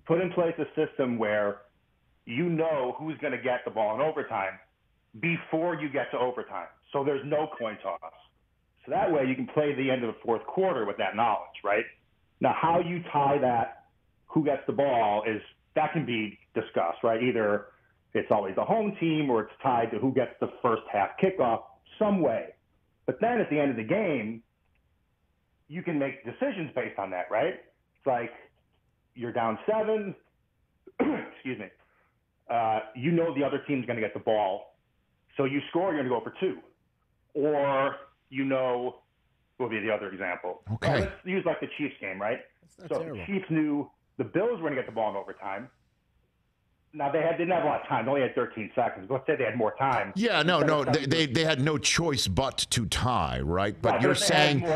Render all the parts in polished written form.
put in place a system where you know who's going to get the ball in overtime before you get to overtime. So there's no coin toss. So that way you can play the end of the fourth quarter with that knowledge, right? Now, how you tie that, who gets the ball, that can be discussed, right? Either it's always the home team or it's tied to who gets the first half kickoff some way. But then at the end of the game, you can make decisions based on that, right? It's like you're down 7, excuse me. You know the other team's going to get the ball. So you score, you're going to go for 2. Or you know, will be the other example. Okay. Let's use like the Chiefs game, right? So the Chiefs knew the Bills were going to get the ball in overtime. Now, they didn't have a lot of time. They only had 13 seconds. But let's say they had more time. Yeah, no. They had no choice but to tie, right? But you're saying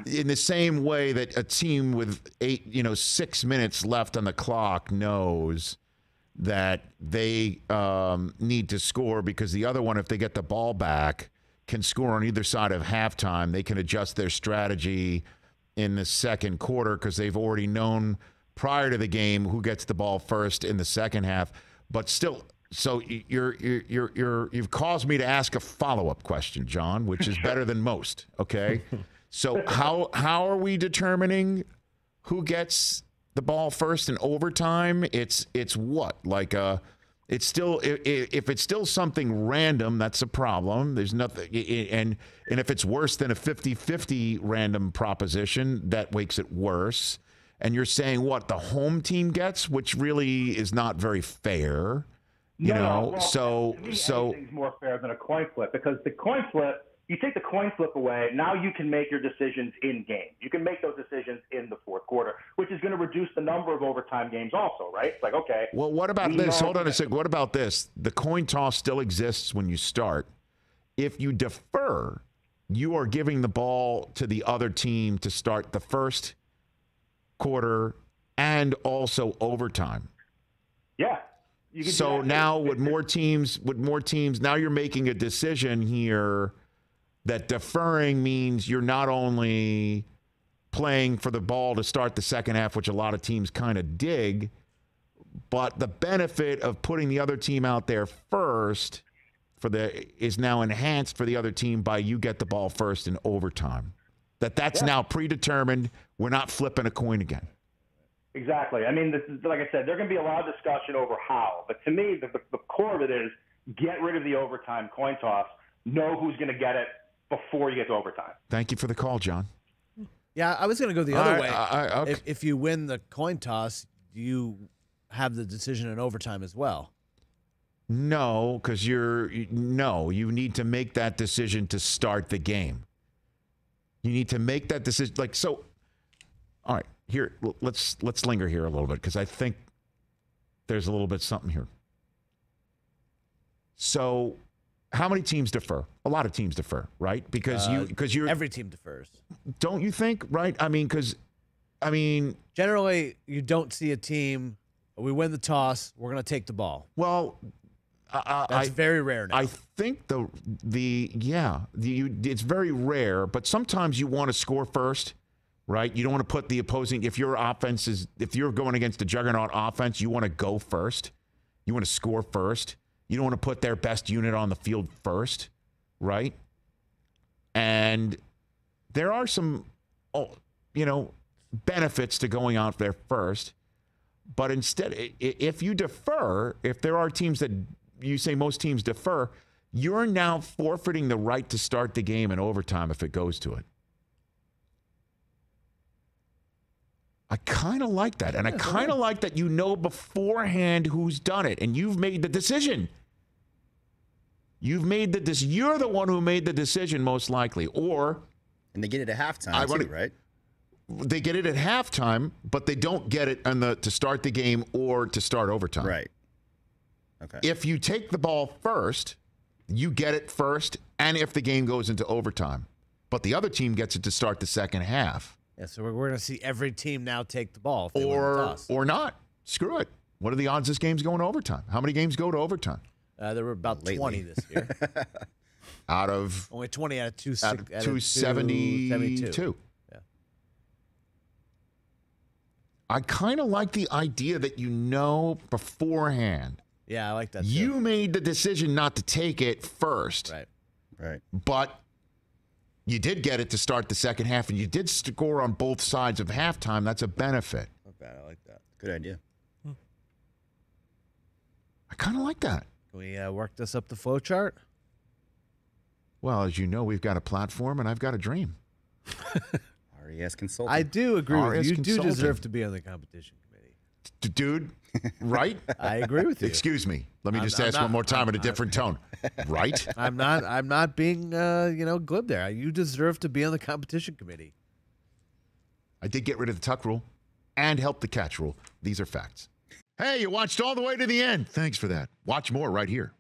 in the same way that a team with 6 minutes left on the clock knows that they need to score because the other one, if they get the ball back, can score on either side of halftime. They can adjust their strategy in the second quarter because they've already known prior to the game who gets the ball first in the second half. But still, so you've caused me to ask a follow-up question, John, which is better than most. Okay, so how are we determining who gets the ball first in overtime? It's what, like it's still, if it's still something random, that's a problem. There's nothing, and if it's worse than a 50-50 random proposition, that makes it worse. And you're saying what the home team gets, which really is not very fair, So anything's more fair than a coin flip, because the coin flip, you take the coin flip away, now you can make your decisions in game. You can make those decisions in the fourth quarter, which is going to reduce the number of overtime games also, right? It's like, okay. Well, what about this? Hold on a second. What about this? The coin toss still exists when you start. If you defer, you are giving the ball to the other team to start the first quarter and also overtime. Yeah. So now with more teams, now you're making a decision here that deferring means you're not only playing for the ball to start the second half, which a lot of teams kind of dig, but the benefit of putting the other team out there first is now enhanced for the other team by you get the ball first in overtime. That's now predetermined. We're not flipping a coin again. Exactly. I mean, this is, like I said, there's going to be a lot of discussion over how. But to me, the core of it is get rid of the overtime coin toss. Know who's going to get it before you get to overtime. Thank you for the call, John. Yeah, I was going to go the other way. Okay. If you win the coin toss, you have the decision in overtime as well. No, because you need to make that decision to start the game. You need to make that decision. All right, here, let's linger here a little bit because I think there's a little bit something here. So, how many teams defer? A lot of teams defer, right? Because every team defers. Don't you think? Right? Generally, you don't see a team. We win the toss. We're going to take the ball. Well, that's very rare now. I think it's very rare, but sometimes you want to score first, right? You don't want to put the opposing. If you're going against a juggernaut offense, you want to go first. You want to score first. You don't want to put their best unit on the field first, right? And there are some, benefits to going out there first. But instead, if you defer, if there are teams that you say most teams defer, you're now forfeiting the right to start the game in overtime if it goes to it. I kind of like that. And I kind of like that beforehand who's done it. And you've made the decision. You're the one who made the decision most likely. And they get it at halftime too, right? They get it at halftime, but they don't get it to start the game or to start overtime. Right. Okay. If you take the ball first, you get it first, and if the game goes into overtime. But the other team gets it to start the second half. Yeah, so we're going to see every team now take the ball. If they win the toss. Or not. Screw it. What are the odds this game's going to overtime? How many games go to overtime? There were about 20 this year. Out of? Only 20 out of 272. Yeah. I kind of like the idea that you know beforehand. Yeah, I like that too. You made the decision not to take it first. Right. But you did get it to start the second half, and you did score on both sides of halftime. That's a benefit. Not bad. I like that. Good idea. I kind of like that. Can we work this up the flow chart? Well, as you know, we've got a platform, and I've got a dream. RES Consulting. I do agree with RES you. You do Consulting. deserve to be on the competition committee. Dude, right? I agree with you. Excuse me. Let me just ask one more time in a different tone. Right? I'm not being glib there. You deserve to be on the competition committee. I did get rid of the tuck rule and help the catch rule. These are facts. Hey, you watched all the way to the end. Thanks for that. Watch more right here.